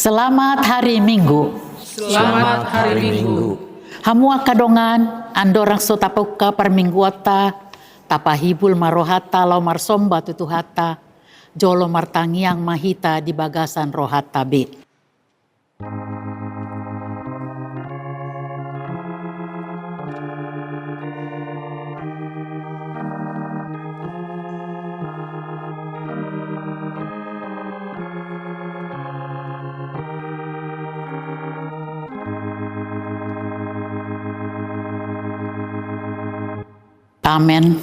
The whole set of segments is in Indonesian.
Selamat hari Minggu. Selamat hari Minggu. Hamua kadongan andorang so tapuka permingguata tapahibul marohata lau marsomba tutuhata jolo martangiang mahita di bagasan rohata be. Amen.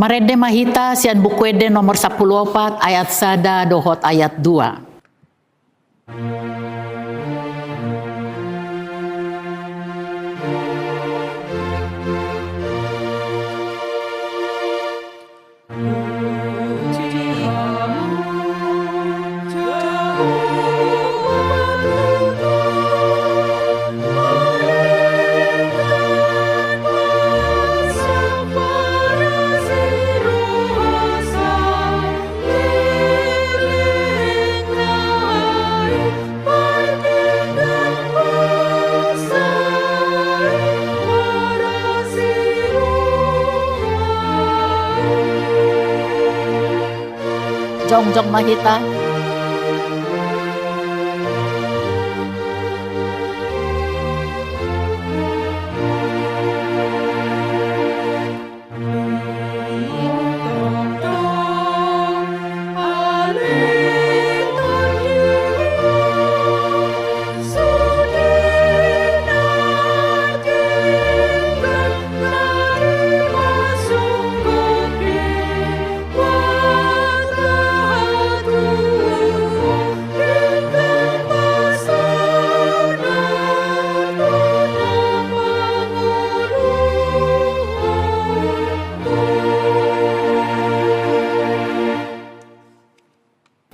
Marede mahita sian bukuede nomor 14 ayat sada dohot ayat 2. Jong mahita.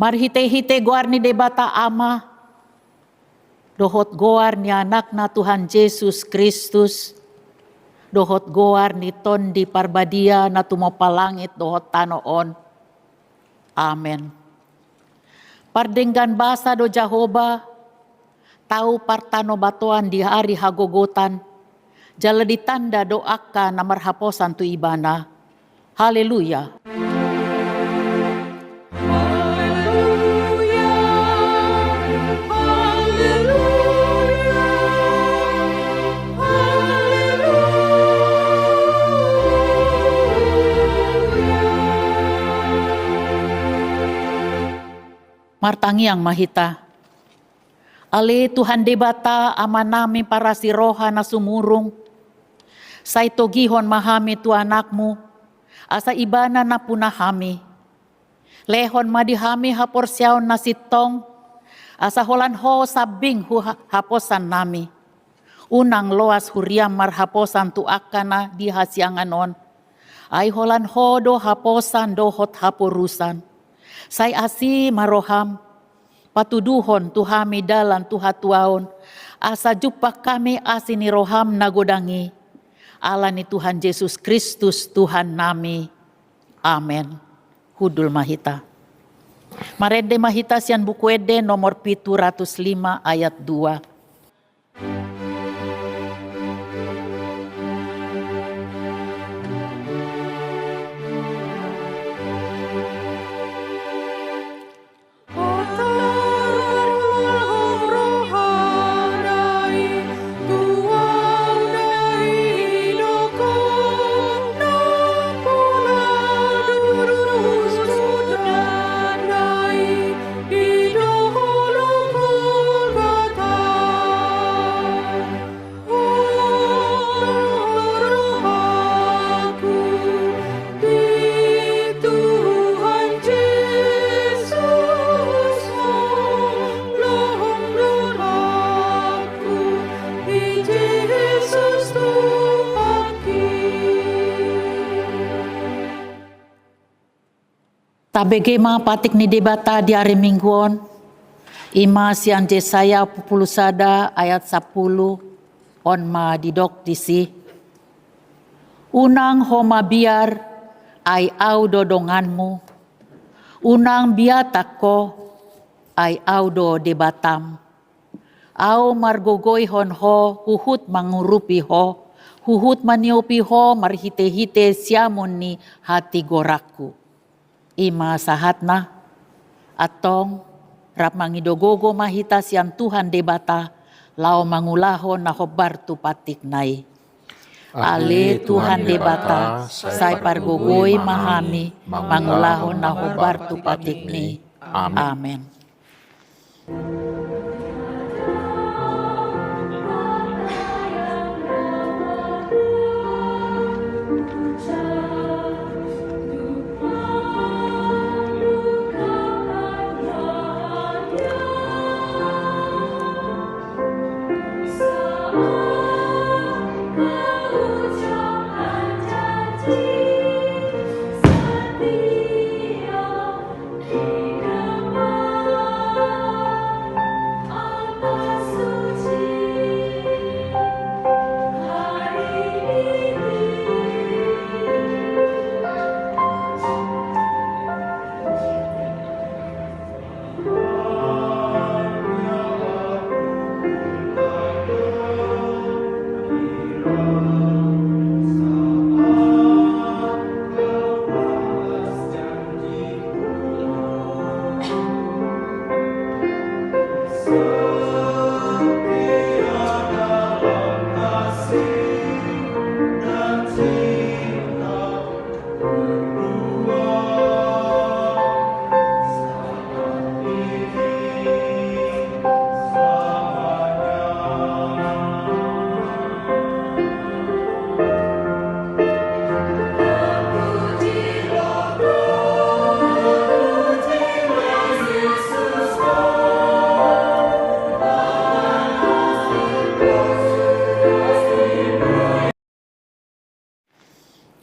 Marhite-hite goar ni debata ama, dohot goar ni anak na Tuhan Yesus Kristus, dohot goar ni ton di parbadia na tumopalangit dohot tanoon. Amen. Pardenggan basa do Jahoba, tau partano batuan di hari hagogotan, jala ditanda doaka na marhaposan tu ibana. Haleluya. Martangiang mahita. Ale Tuhan debata amanami para si roha na sumurung. Say togihon mahami tu anakmu. Asa ibana na punahami. Lehon madihami haporsyaon na sitong. Asa holan ho sabing hu haposan nami. Unang loas huriam marhaposan tu akana di hasyanganon. Ay holan ho do haposan dohot haporusan. Say asi maroham, patuduhon tuhami dalan tuhatuaon, asa jupak kami asi ni roham nagodangi, ala ni Tuhan Yesus Kristus Tuhan nami. Amen. Hudul mahita. Marede mahita sian bukuede nomor 705 ayat 2. Tabegema patik ni debata di hari mingguon, ima sian Yesaya 60 ayat 10 on ma didok disi. Unang homa biar ay au dodonganmu, unang biatak ko, ay audo de batam. Au margogoy hon ho, huhut mangurupi ho, huhut maniupi ho, marhite-hite siamon ni hati goraku. Ima sahatna, atong rap mangidogogo mahita sian Tuhan debata, lao mangulaho na hobar tu patik nai. Ale Tuhan debata, say pargogoy mahami, mangulaho na hobar tu patik ni. Amen.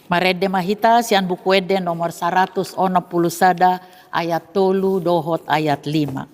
Marede mahita sian buku Eden nomor 160 ayat 3 dohot ayat 5.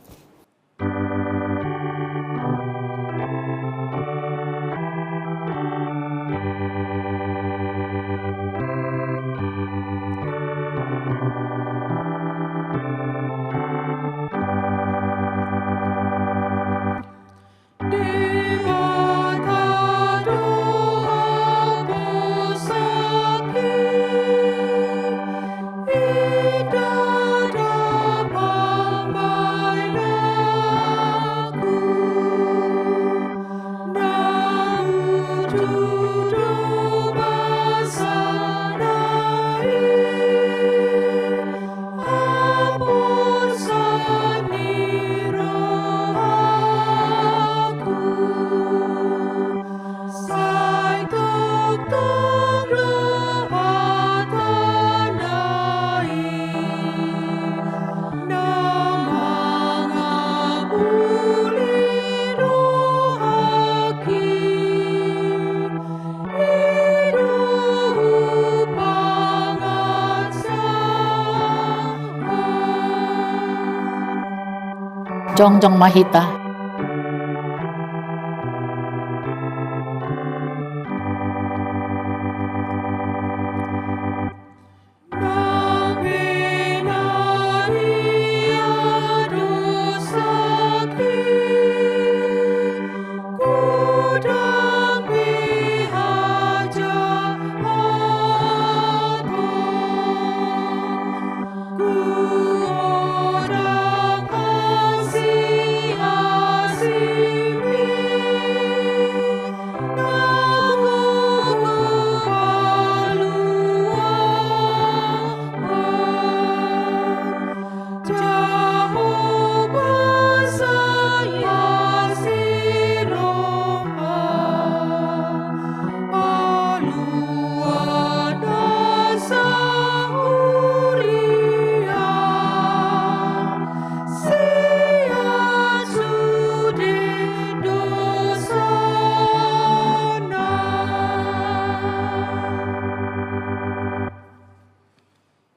Jongjong mahita.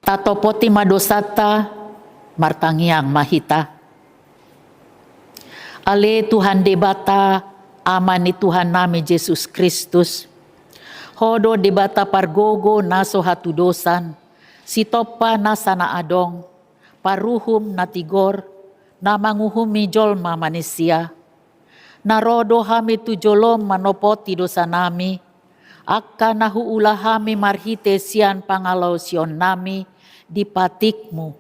Tatopoti madosata martangiang mahita. Ale Tuhan debata amani Tuhan nami Yesus Kristus. Hodo debata pargogo naso hatudosan. Sitopa nasa na adong. Paruhum natigor. na manguhumi jolma manusia. Narodo hami tu jolom manopoti dosa nami, akka nahuula hami marhite sian pangalau sion nami di patikmu.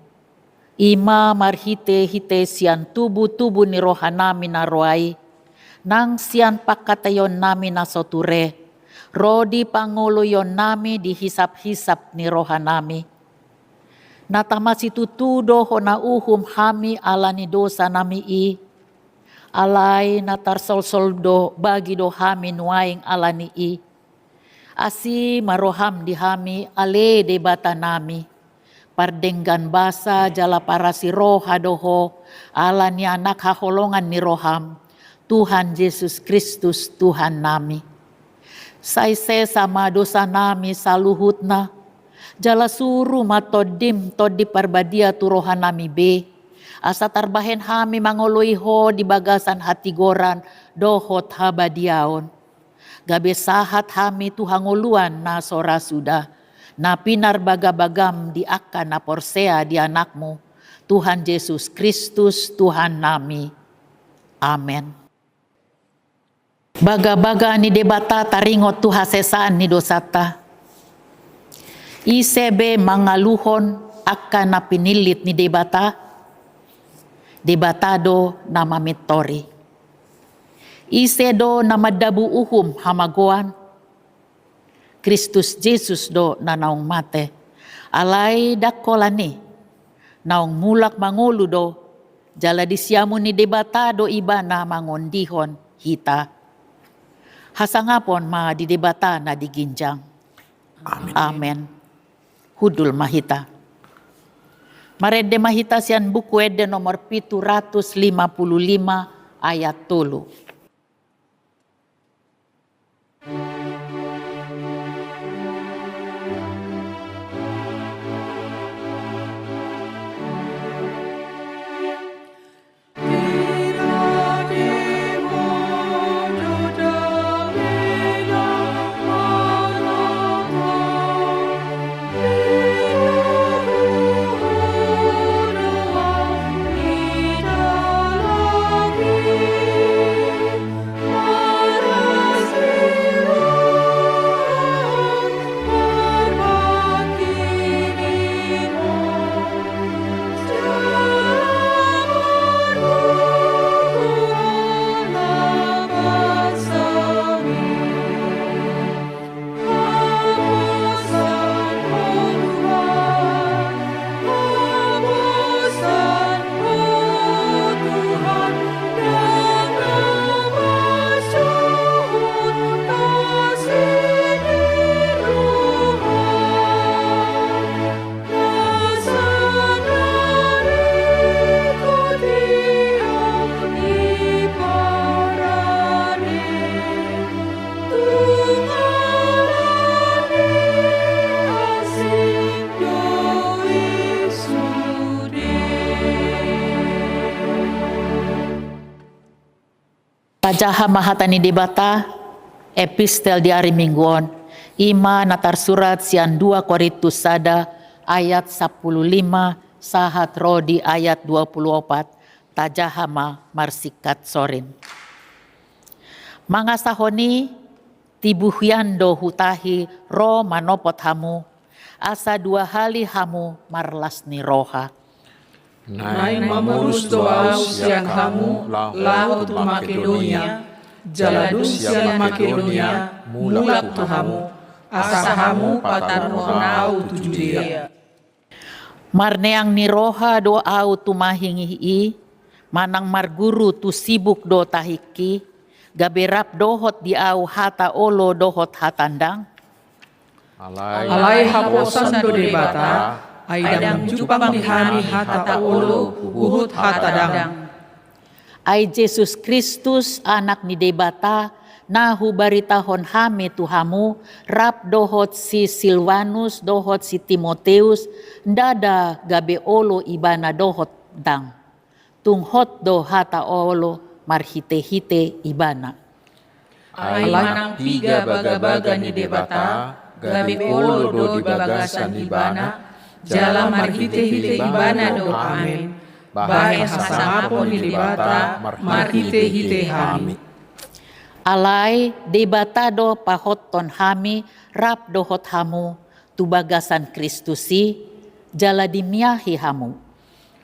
Ima marhite hite sian tubu-tubu ni roha nami naroai, nang sian pakatayon nami nasoture, rodi panguluyon nami dihisap-hisap ni roha nami. Natamasi tutudo ho na uhum hami ala ni dosa nami alay natarsolsoldo bagi do hami nuaing ala ni asi maroham di hami ale de bata nami, pardenggan basa jala para si roha doho ala ni anak haholongan ni roham, Tuhan Yesus Kristus Tuhan nami. Saise sama dosa nami saluhutna, jala suru matodim todi parbadia turohan nami be, asa tarbahen hami mangoloiho di bagasan hati goran dohot habadiaon. Gabe sahat hami tuhanguluan na sora sudah, na pinar bagabagam di akan na porsea di anakmu, Tuhan Yesus Kristus Tuhan nami. Amen. Baga-baga ni debata taringot tu hasesaan ni dosata. Isebe mangaluhon akan na pinilit ni debata. Debatado na mamitori. Isedo na madabu uhum hamagoan. Kristus Jesus do na naong mate. Alay dakolani. Naong mulak mangulu do. Jala disyamu ni debatado iba na mangondihon hita. Hasangapon ma di debata na diginjang. Amen. Amen. Hudul mahita. Marede mahita sian buku ede nomor 755 ayat 3. Pajaha mahatani debata epistel di hari mingguon ima natar surat sian 2 Korintus sada ayat 15 sahat rodi ayat 24 tajahama marsikat sorin. Mangasahoni tibuhyando hutahi ro manopot hamu asa 2 hali hamu marlas ni roha. Nai mamurus doa siang hamu laut Makedonia, jaladus siang Makedonia, mulak tuhamu, asa hamu patarmonau tu Judea. Marneang ni roha do au tumahingi manang marguru tu sibuk do tahiki, gaberap dohot di au hata olo dohot hatandang. Alai haposan do debata, aidang jupang dihani hata olo uhut hatadang. Ay Jesus Kristus anak ni debata na hubaritahon hame tuhamu rap dohot si Silvanus dohot si Timoteus ndada gabe olo ibana dohot dang tunghot do hata olo marhite-hite ibana. Ay manang piga baga-baga ni debata gabe olo do di bagasan ibana jala marhite-hite ibana do amen. bahe hasangapon ni debata marhite-hite hami. Alay debata do pahoton hami rap dohot hamu tubagasan Kristusi jala dimiahi hamu.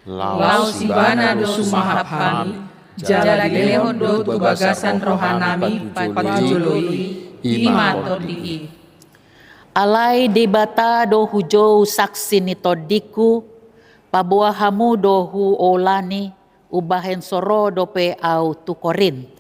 Lau sibana do sumahap hami, jala dilehon do tubagasan rohanami patjoloi imator dii. Alay debata do hujou saksi nitodiku pabuah hamu do hu olani ubahen soro do pe au tu Korint.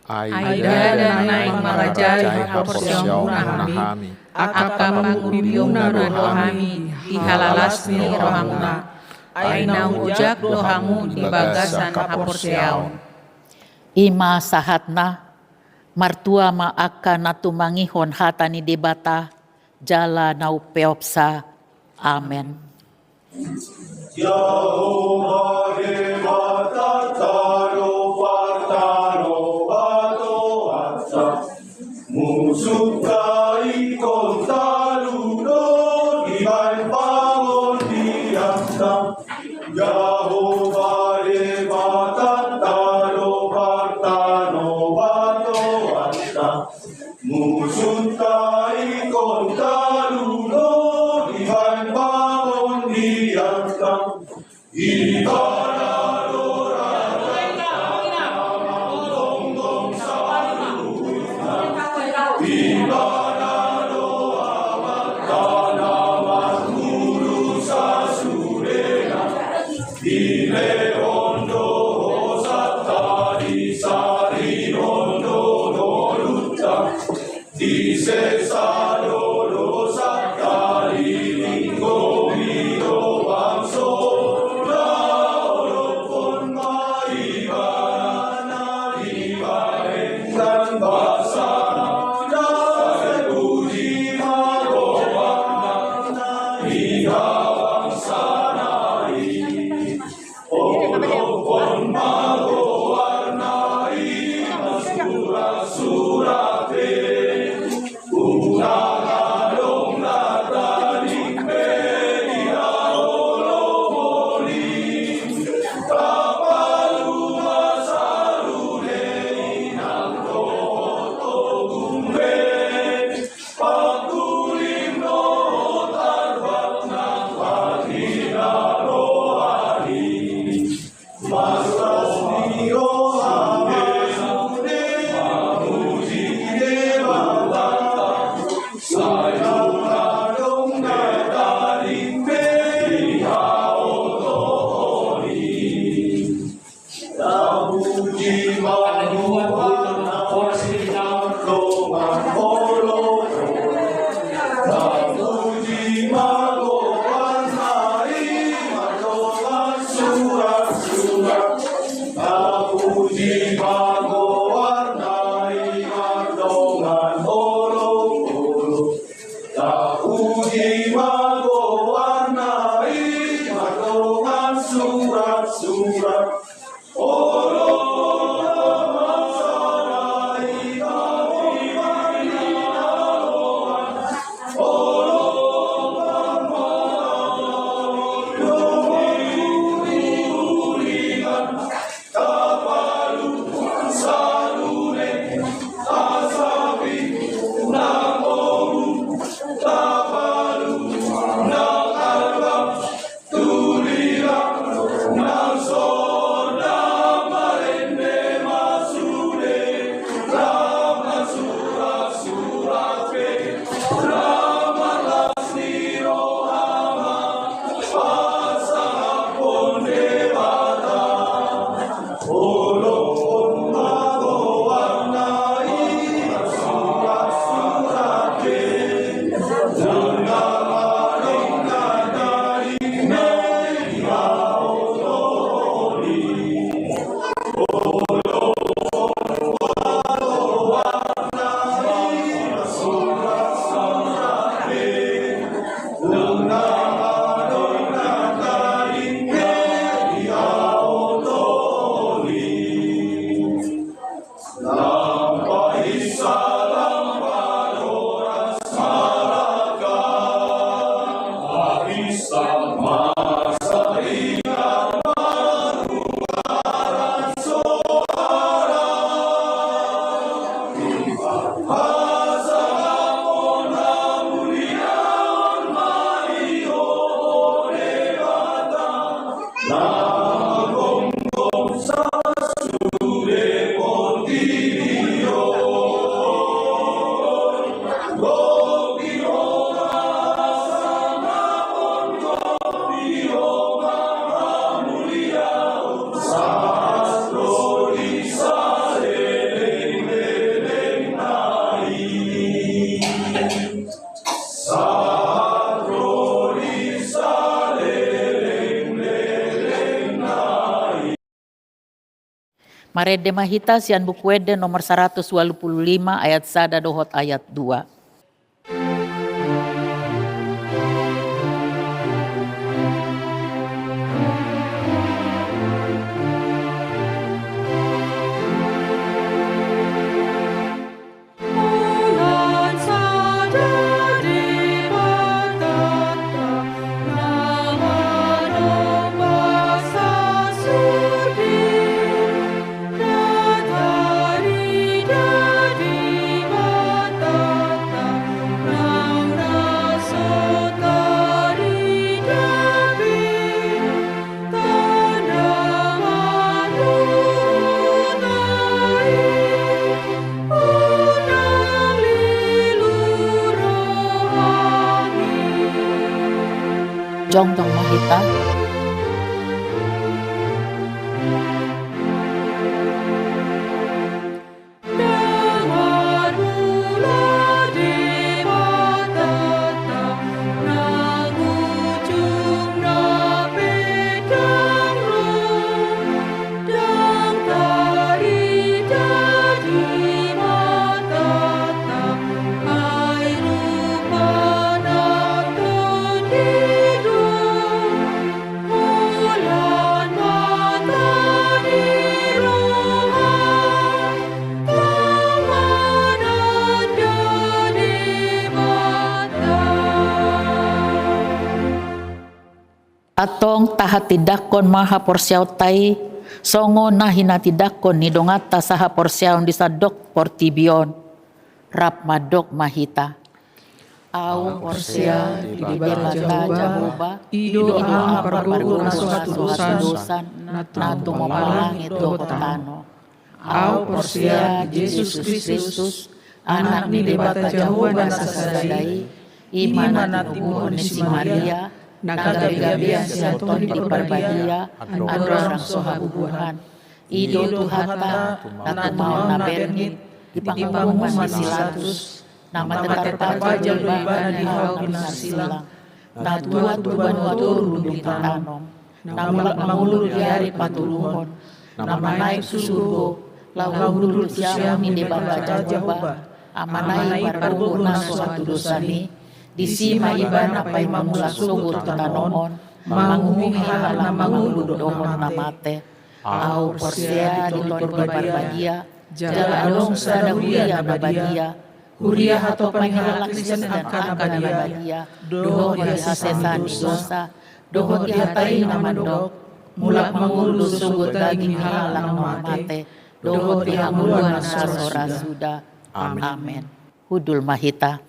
Aida dan naik marajai haporsyong nahami, akapang ubiuna rohami, ihalalas ni rohamuna, aina ujak dohamu di bagasan haporsyaon. Ima sahatna, martua ma akan natumangihon hatani debata, jala nau peopsa. Amen. Yahovah debata taro partano musukai kontaludo iban pangon diakta Yahovah debata taro partano bato asta musukai kontaludo iban pangon diakta Marede mahita sian bukuede nomor 125 ayat 1 dohot ayat 2. Jongdong mahita. Atong taha tidakon maha porsiaw tay, songo nahina tidakon ni dongata saha porsiaw di sadok portibion, rap madok mahita. Au porsia di bata Jehovah, ido ang pargugo na suhatusan, natu mapalangit do kotano. Au porsia Jesus Kristus, anak ni debata Jehovah na sasadai, iman at ibuhon ni si Maria, nagagabihan siya ton di parbadia, andorang sohabubuhan. Ido tuhata, natumaw na bernit, ipanguman ni Silatus, na matatarpa jalubana di hawag na silang, na tuwa-tuban waturun di tatanong, na mangulul diari patulungon, na manaik susurgo, lawulul siya ni debata Jehovah, amanay parbugo na suatu dosani, disima ibana pay mamula sugot tanoon, mangumiha na manguludohon na mate, au porsia di ton barbadia, jala along sa dahuya na badia, huria hato panghalakisan ang kanabadiya, doho di hasesan ni dosa, doho di hatay na mandok, mulak mangulu sugot daging halang na mate, doho di hamuluan sa sorasuda. Amen. Hudul mahita.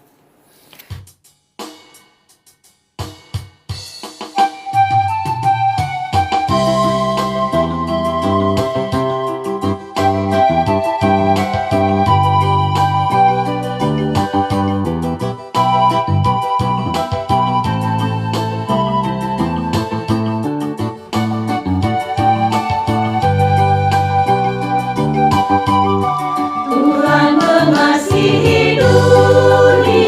Tuhan mengasihi dunia.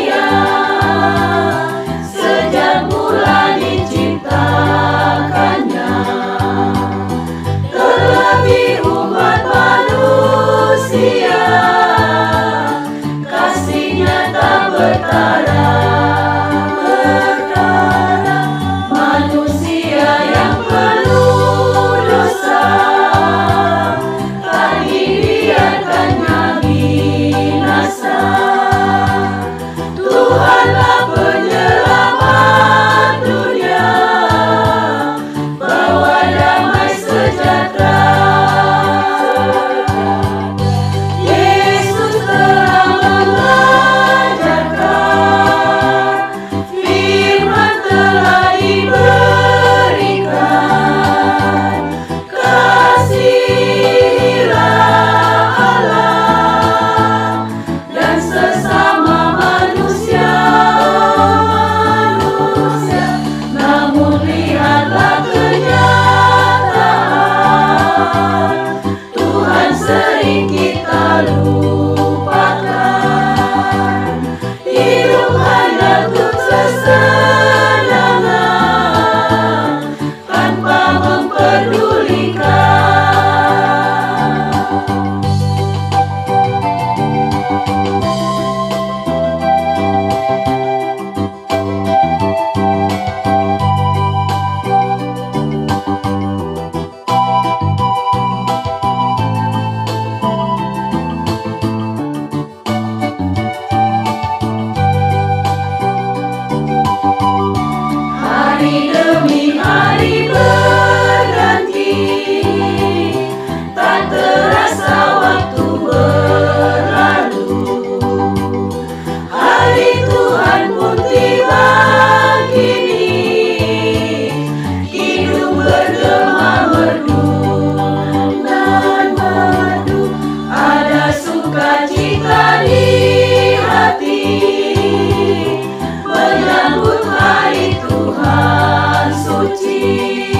suci.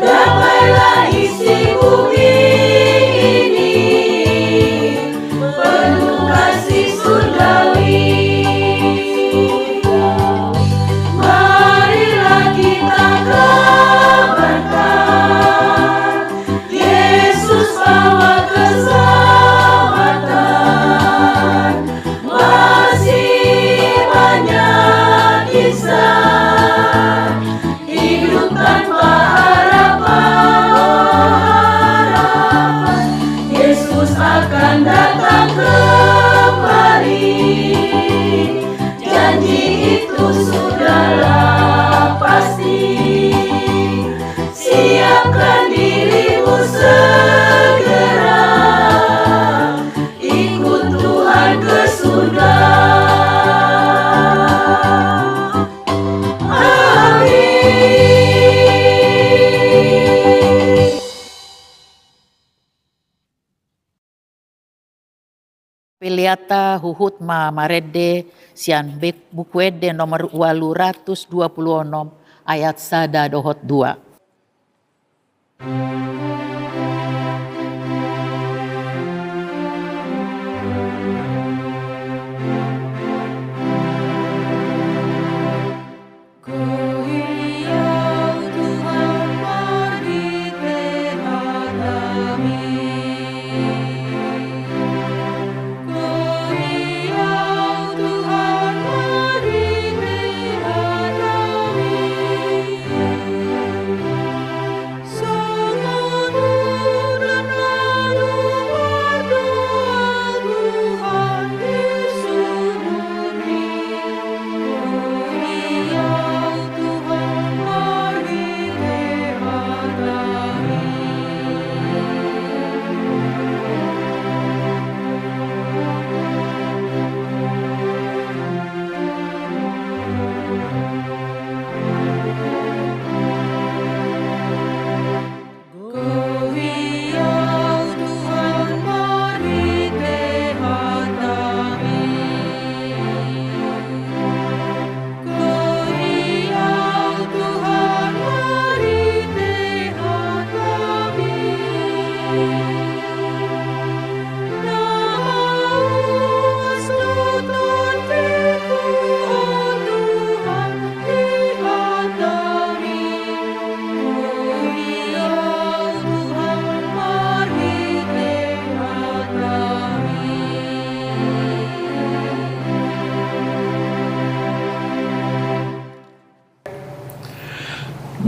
Damailah isi bumi ini, penuh kasih surgawi. Marilah kita kabarkan, Yesus bawa keselamatan. Masih banyak kisah hidup tanpa harapan, harapan. Yesus akan datang kembali, janji itu sudahlah pasti. Siapkan dirimu segera, ikut Tuhan ke surga. Amin. Peliata huhut ma marede sian bukuede nomor 226 ayat sada dohot 2.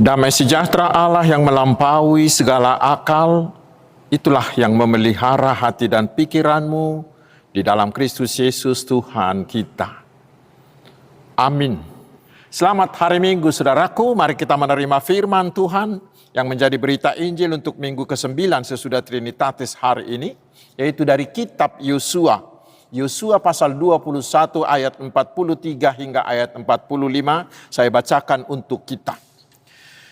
Damai sejahtera Allah yang melampaui segala akal, itulah yang memelihara hati dan pikiranmu di dalam Kristus Yesus Tuhan kita. Amin. Selamat hari Minggu, saudaraku. Mari kita menerima firman Tuhan yang menjadi berita Injil untuk minggu ke-9 sesudah Trinitatis hari ini, yaitu dari kitab Yosua. Yosua pasal 21 ayat 43 hingga ayat 45, saya bacakan untuk kita.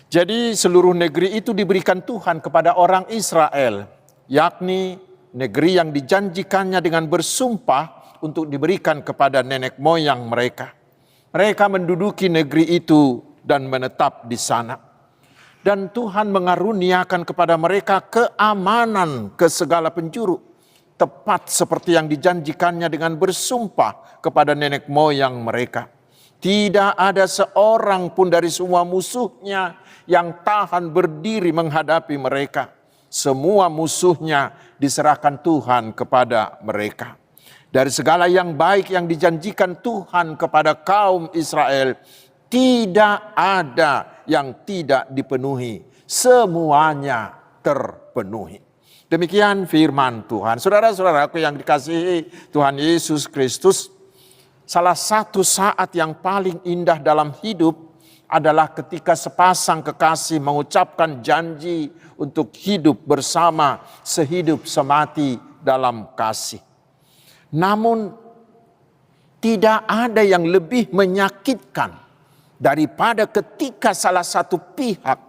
Jadi seluruh negeri itu diberikan Tuhan kepada orang Israel, yakni negeri yang dijanjikannya dengan bersumpah untuk diberikan kepada nenek moyang mereka. Mereka menduduki negeri itu dan menetap di sana. Dan Tuhan mengaruniakan kepada mereka keamanan ke segala penjuru, tepat seperti yang dijanjikannya dengan bersumpah kepada nenek moyang mereka. Tidak ada seorang pun dari semua musuhnya yang tahan berdiri menghadapi mereka. Semua musuhnya diserahkan Tuhan kepada mereka. Dari segala yang baik yang dijanjikan Tuhan kepada kaum Israel, tidak ada yang tidak dipenuhi. Semuanya terpenuhi. Demikian firman Tuhan. Saudara-saudaraku yang dikasihi Tuhan Yesus Kristus, salah satu saat yang paling indah dalam hidup adalah ketika sepasang kekasih mengucapkan janji untuk hidup bersama sehidup semati dalam kasih. Namun tidak ada yang lebih menyakitkan daripada ketika salah satu pihak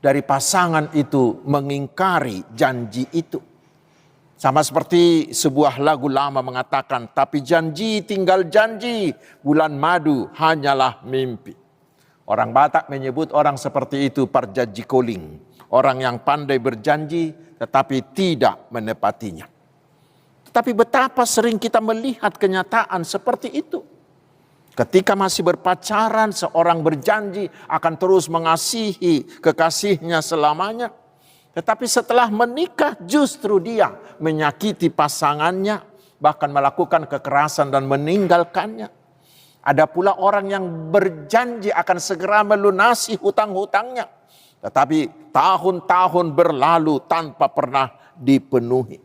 dari pasangan itu mengingkari janji itu. Sama seperti sebuah lagu lama mengatakan, tapi janji tinggal janji, bulan madu hanyalah mimpi. Orang Batak menyebut orang seperti itu perjanji koling. Orang yang pandai berjanji tetapi tidak menepatinya. Tetapi betapa sering kita melihat kenyataan seperti itu. Ketika masih berpacaran, seorang berjanji akan terus mengasihi kekasihnya selamanya. Tetapi setelah menikah justru dia menyakiti pasangannya, bahkan melakukan kekerasan dan meninggalkannya. Ada pula orang yang berjanji akan segera melunasi hutang-hutangnya. Tetapi tahun-tahun berlalu tanpa pernah dipenuhi.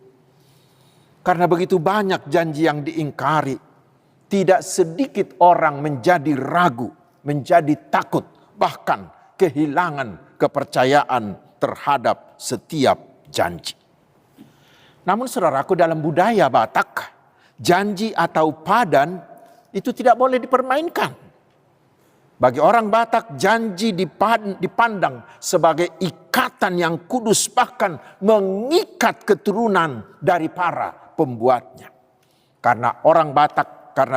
Karena begitu banyak janji yang diingkari, tidak sedikit orang menjadi ragu, menjadi takut, bahkan kehilangan kepercayaan terhadap setiap janji. Namun saudaraku, dalam budaya Batak, janji atau padan itu tidak boleh dipermainkan. Bagi orang Batak, janji dipandang sebagai ikatan yang kudus, bahkan mengikat keturunan dari para pembuatnya. Karena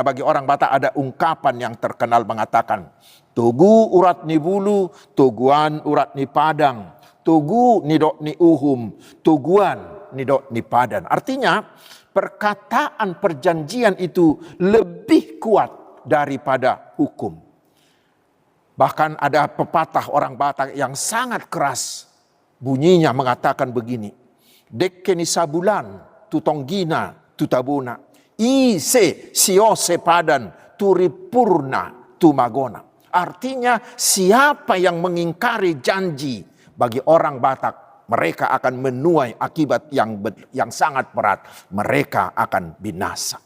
bagi orang Batak ada ungkapan yang terkenal mengatakan, Tugu urat ni bulu, tuguan urat ni padang, tugu ni dok ni uhum, tuguan ni dok ni padan. Artinya, perkataan perjanjian itu lebih kuat daripada hukum. Bahkan ada pepatah orang Batak yang sangat keras. Bunyinya mengatakan begini. Dekkeni sabulan tutonggina tutabuna. Ise siose padan turipurna tumagona. Artinya siapa yang mengingkari janji bagi orang Batak, mereka akan menuai akibat yang sangat berat. Mereka akan binasa.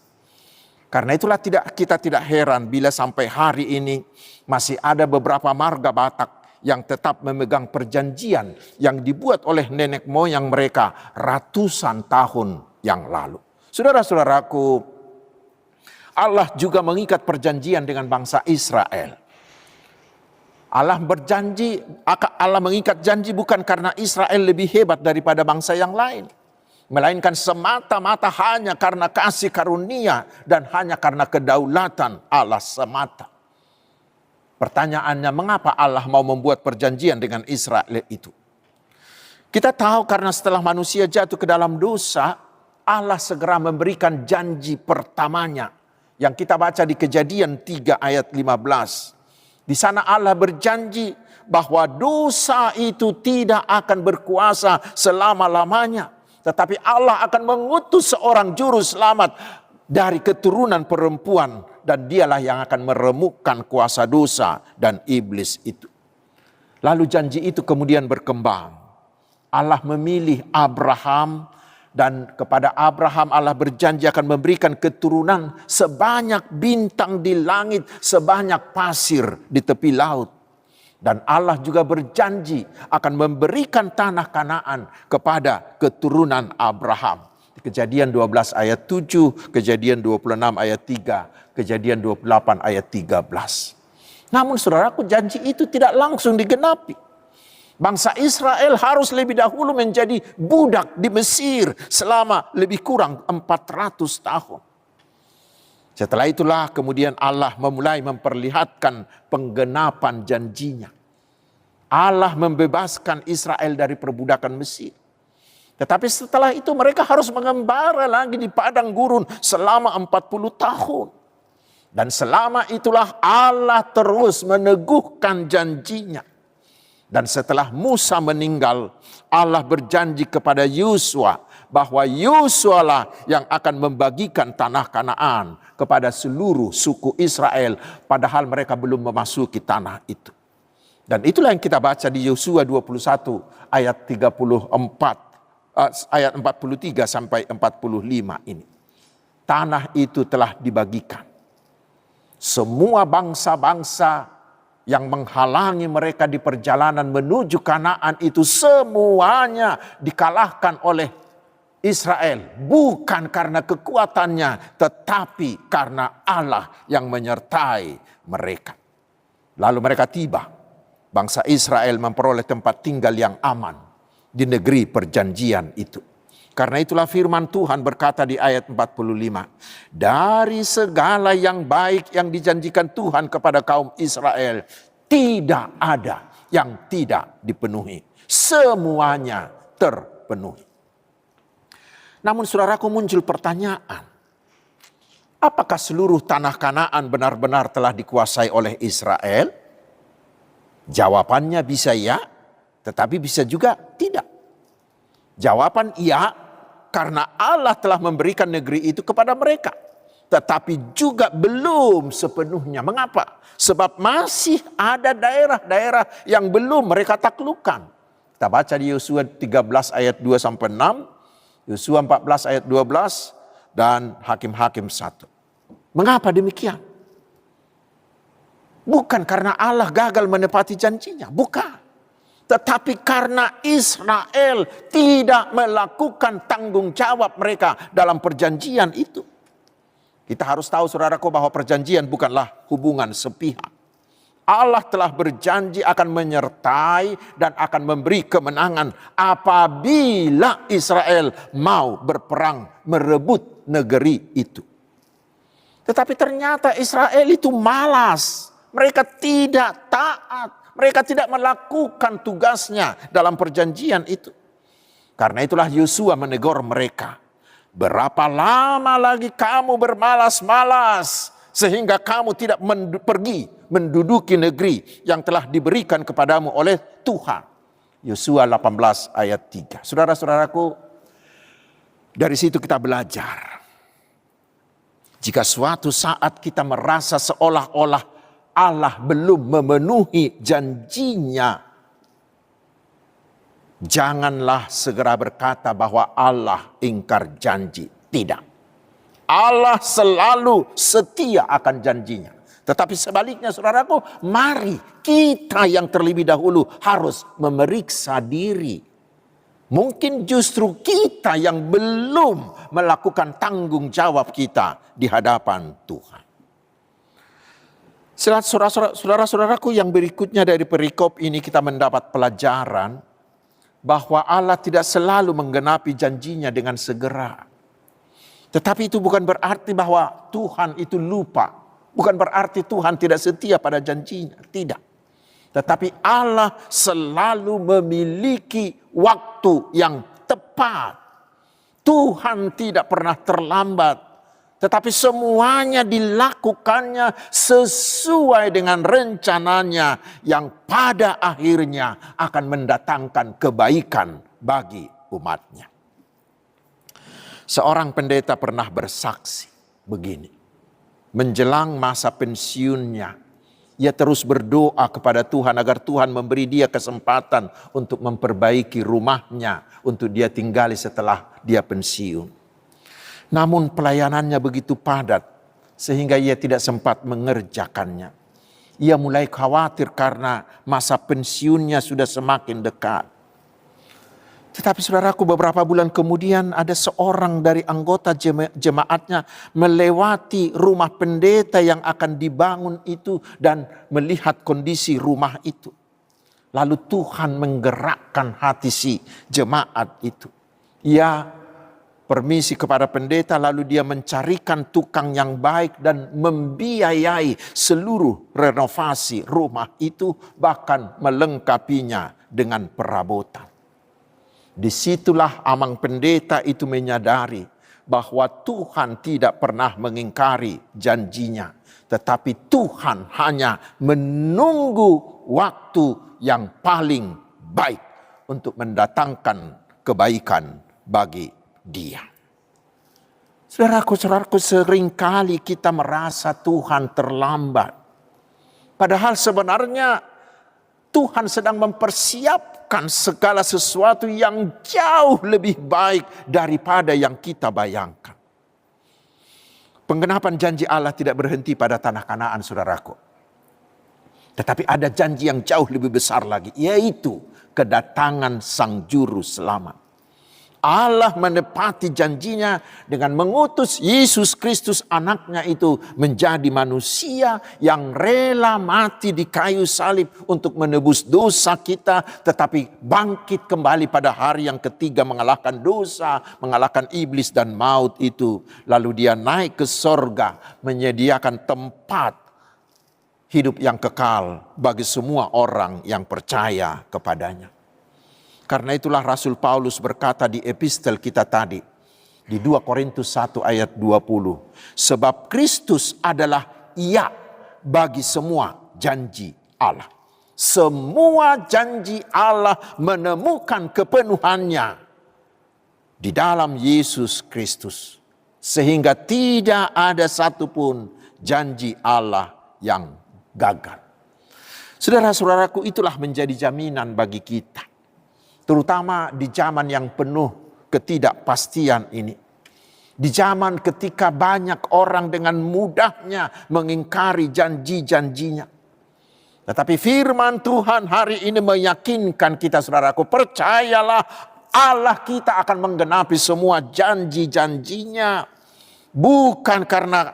Karena itulah kita tidak heran bila sampai hari ini masih ada beberapa marga Batak yang tetap memegang perjanjian yang dibuat oleh nenek moyang mereka ratusan tahun yang lalu. Saudara-saudaraku, Allah juga mengikat perjanjian dengan bangsa Israel. Allah mengikat janji bukan karena Israel lebih hebat daripada bangsa yang lain. Melainkan semata-mata hanya karena kasih karunia dan hanya karena kedaulatan Allah semata. Pertanyaannya, mengapa Allah mau membuat perjanjian dengan Israel itu? Kita tahu karena setelah manusia jatuh ke dalam dosa, Allah segera memberikan janji pertamanya yang kita baca di Kejadian 3 ayat 15. Di sana Allah berjanji bahwa dosa itu tidak akan berkuasa selama-lamanya. Tetapi Allah akan mengutus seorang juru selamat dari keturunan perempuan. Dan dialah yang akan meremukkan kuasa dosa dan iblis itu. Lalu janji itu kemudian berkembang. Allah memilih Abraham. Dan kepada Abraham Allah berjanji akan memberikan keturunan sebanyak bintang di langit, sebanyak pasir di tepi laut. Dan Allah juga berjanji akan memberikan tanah Kanaan kepada keturunan Abraham. Kejadian 12 ayat 7, Kejadian 26 ayat 3, Kejadian 28 ayat 13. Namun saudaraku, janji itu tidak langsung digenapi. Bangsa Israel harus lebih dahulu menjadi budak di Mesir selama lebih kurang 400 tahun. Setelah itulah kemudian Allah memulai memperlihatkan penggenapan janjinya. Allah membebaskan Israel dari perbudakan Mesir. Tetapi setelah itu mereka harus mengembara lagi di padang gurun selama 40 tahun. Dan selama itulah Allah terus meneguhkan janjinya. Dan setelah Musa meninggal, Allah berjanji kepada Yosua bahwa Yosua lah yang akan membagikan tanah Kanaan kepada seluruh suku Israel, padahal mereka belum memasuki tanah itu. Dan itulah yang kita baca di Yosua 21 ayat 43 sampai 45 ini. Tanah itu telah dibagikan. Semua bangsa-bangsa yang menghalangi mereka di perjalanan menuju Kanaan itu semuanya dikalahkan oleh Israel. Bukan karena kekuatannya, tetapi karena Allah yang menyertai mereka. Lalu mereka tiba. Bangsa Israel memperoleh tempat tinggal yang aman di negeri perjanjian itu. Karena itulah firman Tuhan berkata di ayat 45. Dari segala yang baik yang dijanjikan Tuhan kepada kaum Israel, Tidak ada yang tidak dipenuhi. Semuanya terpenuhi. Namun saudaraku, muncul pertanyaan. Apakah seluruh tanah Kanaan benar-benar telah dikuasai oleh Israel? Jawabannya bisa ya, tetapi bisa juga tidak. Jawaban iya, karena Allah telah memberikan negeri itu kepada mereka. Tetapi juga belum sepenuhnya. Mengapa? Sebab masih ada daerah-daerah yang belum mereka taklukkan. Kita baca di Yosua 13 ayat 2-6, Yosua 14 ayat 12, dan Hakim-Hakim 1. Mengapa demikian? Bukan karena Allah gagal menepati janjinya, bukan. Tetapi karena Israel tidak melakukan tanggung jawab mereka dalam perjanjian itu. Kita harus tahu saudaraku bahwa perjanjian bukanlah hubungan sepihak. Allah telah berjanji akan menyertai dan akan memberi kemenangan apabila Israel mau berperang merebut negeri itu. Tetapi ternyata Israel itu malas. Mereka tidak taat. Mereka tidak melakukan tugasnya dalam perjanjian itu. Karena itulah Yosua menegur mereka. Berapa lama lagi kamu bermalas-malas sehingga kamu tidak pergi menduduki negeri yang telah diberikan kepadamu oleh Tuhan. Yosua 18 ayat 3. Saudara-saudaraku, dari situ kita belajar. Jika suatu saat kita merasa seolah-olah Allah belum memenuhi janjinya, janganlah segera berkata bahwa Allah ingkar janji. Tidak. Allah selalu setia akan janjinya. Tetapi sebaliknya saudaraku, mari kita yang terlebih dahulu harus memeriksa diri. Mungkin justru kita yang belum melakukan tanggung jawab kita di hadapan Tuhan. Saudara-saudaraku, yang berikutnya dari perikop ini kita mendapat pelajaran bahwa Allah tidak selalu menggenapi janjinya dengan segera. Tetapi itu bukan berarti bahwa Tuhan itu lupa. Bukan berarti Tuhan tidak setia pada janjinya. Tidak. Tetapi Allah selalu memiliki waktu yang tepat. Tuhan tidak pernah terlambat. Tetapi semuanya dilakukannya sesuai dengan rencananya yang pada akhirnya akan mendatangkan kebaikan bagi umatnya. Seorang pendeta pernah bersaksi begini. Menjelang masa pensiunnya, ia terus berdoa kepada Tuhan agar Tuhan memberi dia kesempatan untuk memperbaiki rumahnya untuk dia tinggali setelah dia pensiun. Namun pelayanannya begitu padat sehingga ia tidak sempat mengerjakannya. Ia mulai khawatir karena masa pensiunnya sudah semakin dekat. Tetapi saudaraku, beberapa bulan kemudian ada seorang dari anggota jemaatnya melewati rumah pendeta yang akan dibangun itu dan melihat kondisi rumah itu. Lalu Tuhan menggerakkan hati si jemaat itu. Ia permisi kepada pendeta, lalu dia mencarikan tukang yang baik dan membiayai seluruh renovasi rumah itu, bahkan melengkapinya dengan perabotan. Disitulah amang pendeta itu menyadari bahwa Tuhan tidak pernah mengingkari janjinya, tetapi Tuhan hanya menunggu waktu yang paling baik untuk mendatangkan kebaikan bagi dia. Saudaraku, seringkali kita merasa Tuhan terlambat. Padahal sebenarnya Tuhan sedang mempersiapkan segala sesuatu yang jauh lebih baik daripada yang kita bayangkan. Penggenapan janji Allah tidak berhenti pada tanah Kanaan, saudaraku. Tetapi ada janji yang jauh lebih besar lagi, yaitu kedatangan Sang Juru Selamat. Allah menepati janjinya dengan mengutus Yesus Kristus anaknya itu menjadi manusia yang rela mati di kayu salib untuk menebus dosa kita, tetapi bangkit kembali pada hari yang ketiga mengalahkan dosa, mengalahkan iblis dan maut itu. Lalu dia naik ke sorga menyediakan tempat hidup yang kekal bagi semua orang yang percaya kepadanya. Karena itulah Rasul Paulus berkata di epistel kita tadi, di 2 Korintus 1 ayat 20. Sebab Kristus adalah ya bagi semua janji Allah. Semua janji Allah menemukan kepenuhannya di dalam Yesus Kristus. Sehingga tidak ada satupun janji Allah yang gagal. Saudara-saudaraku, itulah menjadi jaminan bagi kita. Terutama di zaman yang penuh ketidakpastian ini. Di zaman ketika banyak orang dengan mudahnya mengingkari janji-janjinya. Tetapi firman Tuhan hari ini meyakinkan kita, saudaraku, percayalah Allah kita akan menggenapi semua janji-janjinya. Bukan karena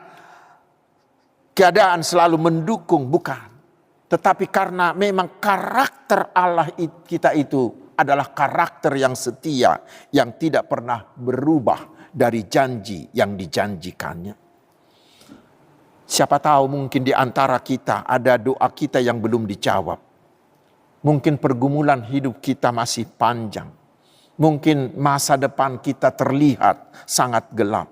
keadaan selalu mendukung, bukan. Tetapi karena memang karakter Allah kita itu adalah karakter yang setia, yang tidak pernah berubah dari janji yang dijanjikannya. Siapa tahu mungkin di antara kita ada doa kita yang belum dijawab. Mungkin pergumulan hidup kita masih panjang. Mungkin masa depan kita terlihat sangat gelap.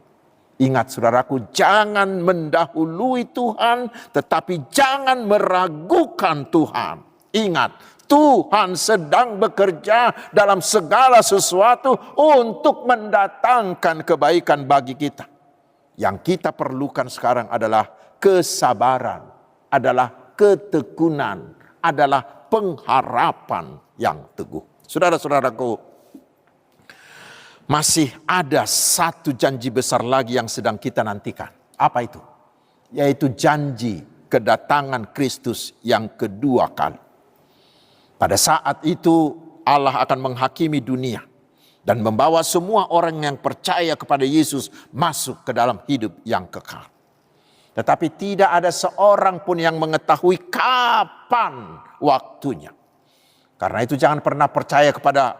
Ingat saudaraku, jangan mendahului Tuhan, tetapi jangan meragukan Tuhan. Ingat, Tuhan sedang bekerja dalam segala sesuatu untuk mendatangkan kebaikan bagi kita. Yang kita perlukan sekarang adalah kesabaran, adalah ketekunan, adalah pengharapan yang teguh. Saudara-saudaraku, masih ada satu janji besar lagi yang sedang kita nantikan. Apa itu? Yaitu janji kedatangan Kristus yang kedua kali. Pada saat itu Allah akan menghakimi dunia dan membawa semua orang yang percaya kepada Yesus masuk ke dalam hidup yang kekal. Tetapi tidak ada seorang pun yang mengetahui kapan waktunya. Karena itu jangan pernah percaya kepada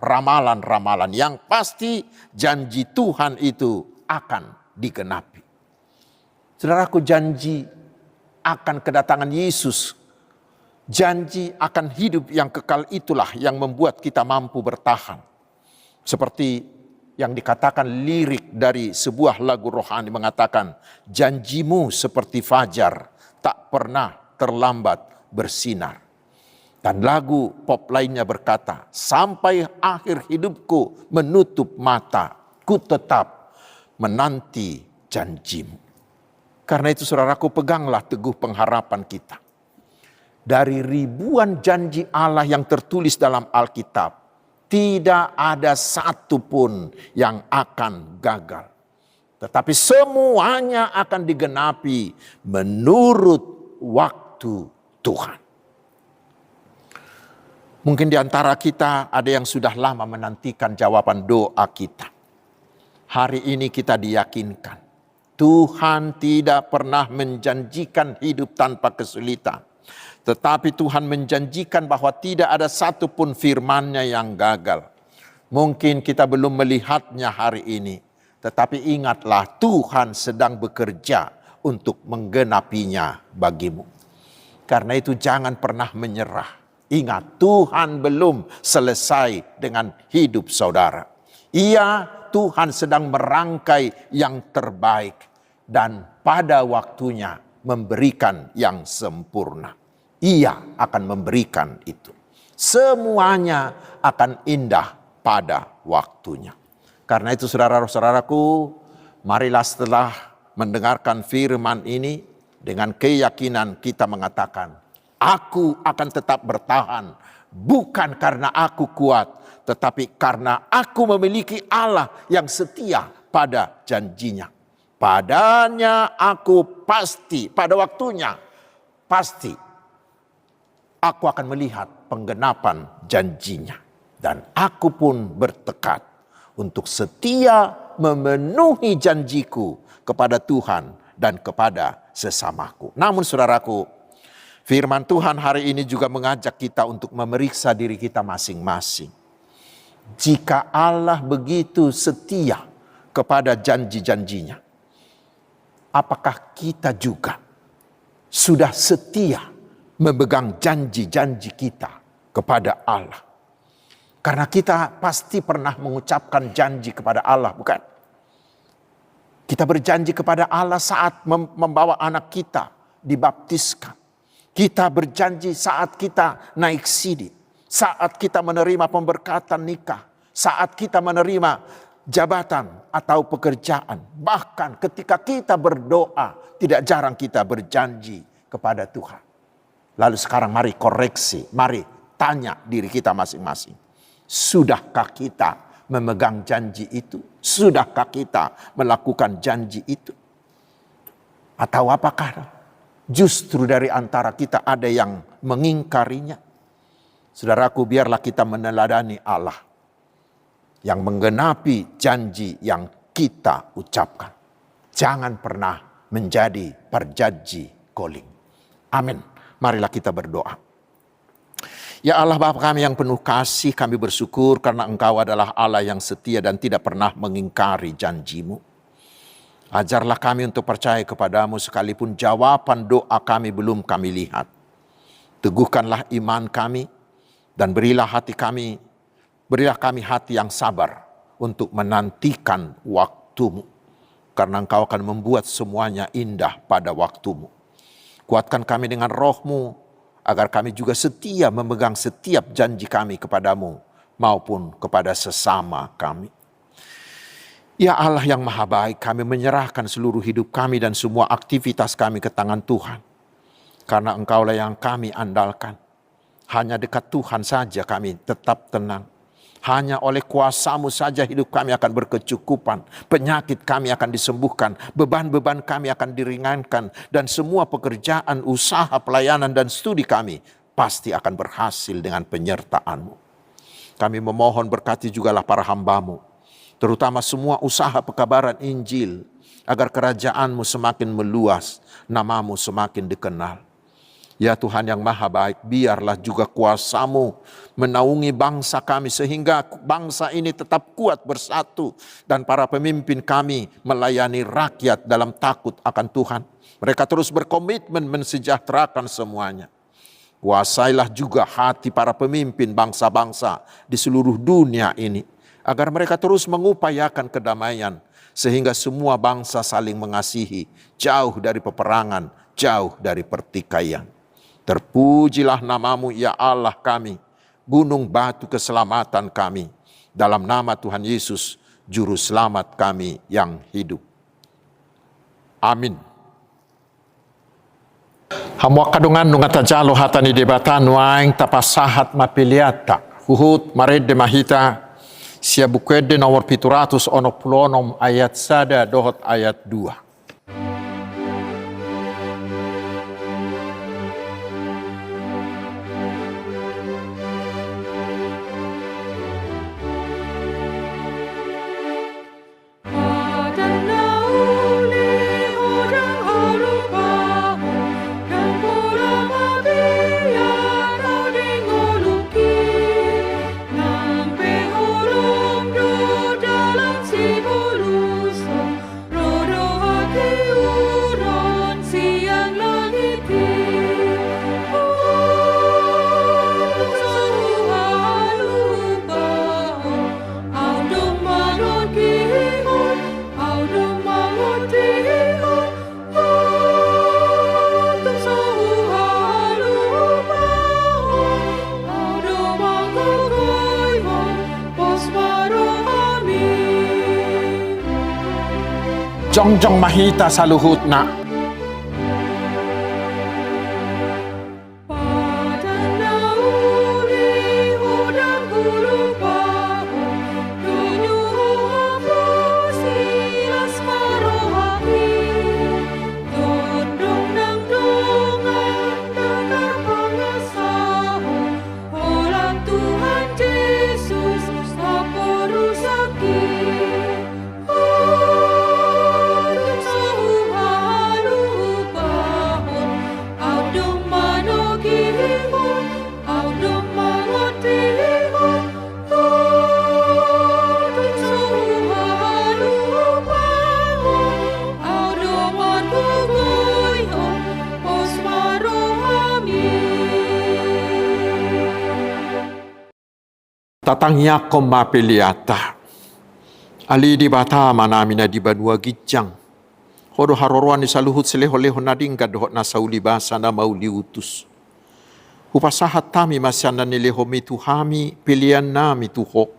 ramalan-ramalan. Yang pasti janji Tuhan itu akan digenapi. Saudaraku, janji akan kedatangan Yesus, janji akan hidup yang kekal itulah yang membuat kita mampu bertahan. Seperti yang dikatakan lirik dari sebuah lagu rohani mengatakan, janjimu seperti fajar tak pernah terlambat bersinar. Dan lagu pop lainnya berkata, sampai akhir hidupku menutup mata, ku tetap menanti janjimu. Karena itu saudaraku, peganglah teguh pengharapan kita. Dari ribuan janji Allah yang tertulis dalam Alkitab, tidak ada satu pun yang akan gagal. Tetapi semuanya akan digenapi menurut waktu Tuhan. Mungkin di antara kita ada yang sudah lama menantikan jawaban doa kita. Hari ini kita diyakinkan, Tuhan tidak pernah menjanjikan hidup tanpa kesulitan. Tetapi Tuhan menjanjikan bahwa tidak ada satupun firman-Nya yang gagal. Mungkin kita belum melihatnya hari ini. Tetapi ingatlah, Tuhan sedang bekerja untuk menggenapinya bagimu. Karena itu jangan pernah menyerah. Ingat, Tuhan belum selesai dengan hidup saudara. Iya, Tuhan sedang merangkai yang terbaik. Dan pada waktunya memberikan yang sempurna. Ia akan memberikan itu. Semuanya akan indah pada waktunya. Karena itu saudara-saudaraku, marilah setelah mendengarkan firman ini, dengan keyakinan kita mengatakan, aku akan tetap bertahan, bukan karena aku kuat, tetapi karena aku memiliki Allah yang setia pada janjinya. Padanya aku pasti, pada waktunya, pasti aku akan melihat penggenapan janjinya. Dan aku pun bertekad untuk setia memenuhi janjiku kepada Tuhan dan kepada sesamaku. Namun saudaraku, firman Tuhan hari ini juga mengajak kita untuk memeriksa diri kita masing-masing. Jika Allah begitu setia kepada janji-janjinya, apakah kita juga sudah setia memegang janji-janji kita kepada Allah. Karena kita pasti pernah mengucapkan janji kepada Allah, bukan? Kita berjanji kepada Allah saat membawa anak kita dibaptiskan. Kita berjanji saat kita naik sidik, saat kita menerima pemberkatan nikah, saat kita menerima jabatan atau pekerjaan. Bahkan ketika kita berdoa, tidak jarang kita berjanji kepada Tuhan. Lalu sekarang mari koreksi, mari tanya diri kita masing-masing. Sudahkah kita memegang janji itu? Sudahkah kita melakukan janji itu? Atau apakah justru dari antara kita ada yang mengingkarinya? Saudaraku, biarlah kita meneladani Allah yang menggenapi janji yang kita ucapkan. Jangan pernah menjadi perjanji koling. Amin. Marilah kita berdoa. Ya Allah Bapa kami yang penuh kasih, kami bersyukur karena Engkau adalah Allah yang setia dan tidak pernah mengingkari janji-Mu. Ajarlah kami untuk percaya kepadamu sekalipun jawaban doa kami belum kami lihat. Teguhkanlah iman kami dan berilah kami hati yang sabar untuk menantikan waktu-Mu. Karena Engkau akan membuat semuanya indah pada waktu-Mu. Kuatkan kami dengan roh-Mu, agar kami juga setia memegang setiap janji kami kepadamu maupun kepada sesama kami. Ya Allah yang maha baik, kami menyerahkan seluruh hidup kami dan semua aktivitas kami ke tangan Tuhan. Karena Engkaulah yang kami andalkan. Hanya dekat Tuhan saja kami tetap tenang. Hanya oleh kuasa-Mu saja hidup kami akan berkecukupan. Penyakit kami akan disembuhkan. Beban-beban kami akan diringankan. Dan semua pekerjaan, usaha, pelayanan, dan studi kami pasti akan berhasil dengan penyertaan-Mu. Kami memohon berkati jugalah para hamba-Mu. Terutama semua usaha pekabaran Injil. Agar kerajaan-Mu semakin meluas. Nama-Mu semakin dikenal. Ya Tuhan yang maha baik, biarlah juga kuasa-Mu menaungi bangsa kami sehingga bangsa ini tetap kuat bersatu dan para pemimpin kami melayani rakyat dalam takut akan Tuhan. Mereka terus berkomitmen mensejahterakan semuanya. Kuasailah juga hati para pemimpin bangsa-bangsa di seluruh dunia ini agar mereka terus mengupayakan kedamaian sehingga semua bangsa saling mengasihi, jauh dari peperangan, jauh dari pertikaian. Terpujilah nama-Mu ya Allah kami, gunung batu keselamatan kami. Dalam nama Tuhan Yesus, Juru Selamat kami yang hidup. Amin. Hamwa kadungan nungata jalo hatani debata nuaing tapasahat mapiliata. Huhut marede mahita, siabukwede nomor 700 ayat 1 dohot ayat 2. Jongjong mahita sa luhut na. Rusaki, Tatangnya koma peliata. Ali di bata manamina di banua gijang. Hodo haroruan di saluhut seleho-leho nading kadohot na sauli basa na mauli utus. Hupasahat tami masyana nileho mituhami pilihan nami tuho.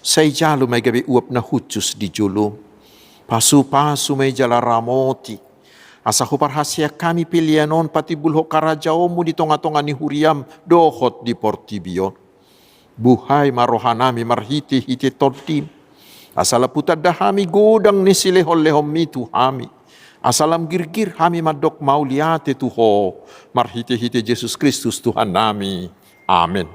Say jalo may gabi uap na hutus di julo. Pasu-pasu may jala ramoti. Asa huparhasya kami pilihanon pati bulho karajaomu di tonga-tonga ni huriam dohot di portibion. Buhay marohanami marhiti hiti tortim. Asala putad dahami godang ni silehol-lehom mitu hami. Asalam girgir hami madok mauliate tuho. Marhiti hiti Yesus Kristus Tuhan nami. Amin.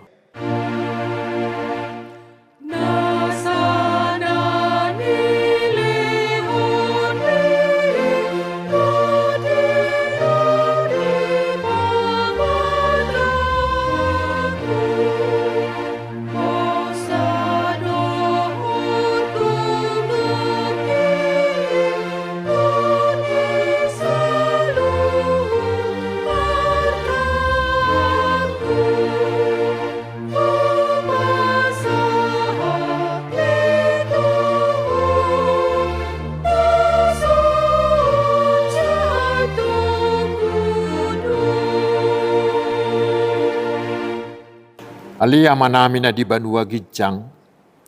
Alia manami na di banua gijang,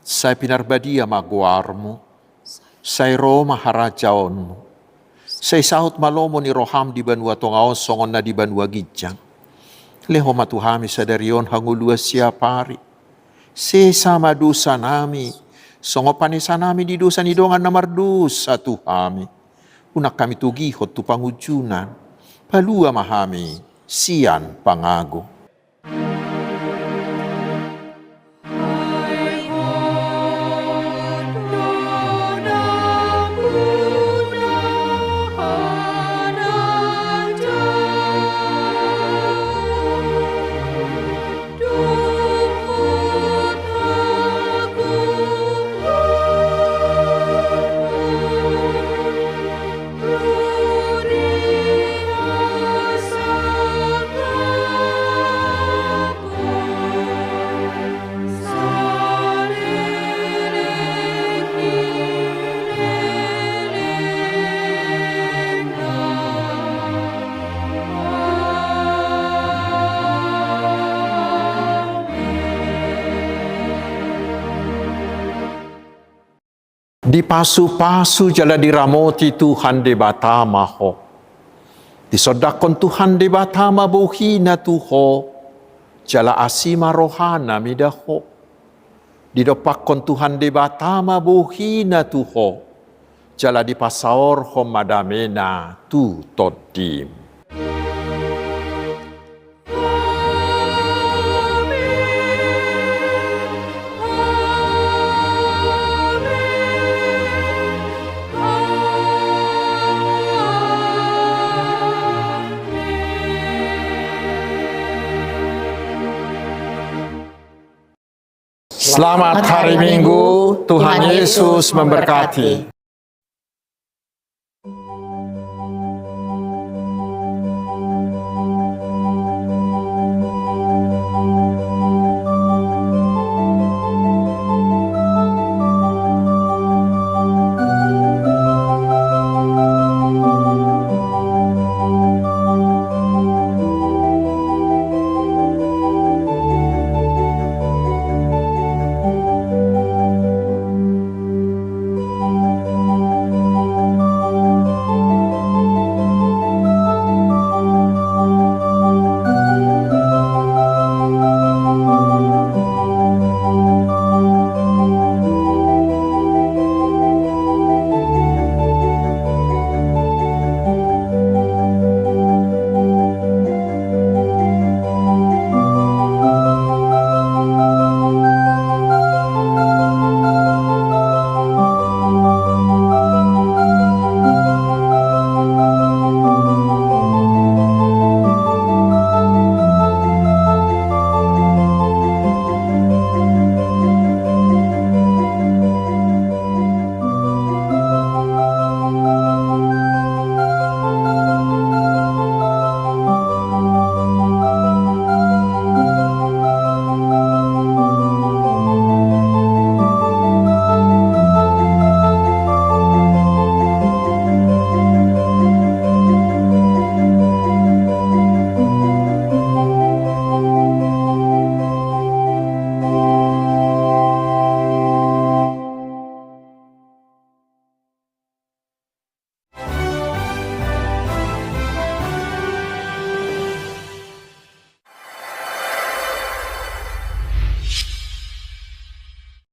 say pinarbadia maguarmo, say Roma harajaonmo, say sahut malomo ni roham di banua tongaon songon na di banua gijang. Leho matuhami sa darion hangulua siya pari, sesama dosa nami, songo panisa nami di dosa ni dongan na mardusa tuhami. Unak kami tugihot tu pangujunan, palua mahami, siyan pangago. Di pasu-pasu jala diramoti Tuhan de batama ho. Disodakon Tuhan de batama buhina tuho. Jala asima rohana midaho. Didopakon Tuhan de batama buhina tuho. Jala di pasaor ho madamena tu todim. Selamat hari Minggu, Tuhan Yesus memberkati.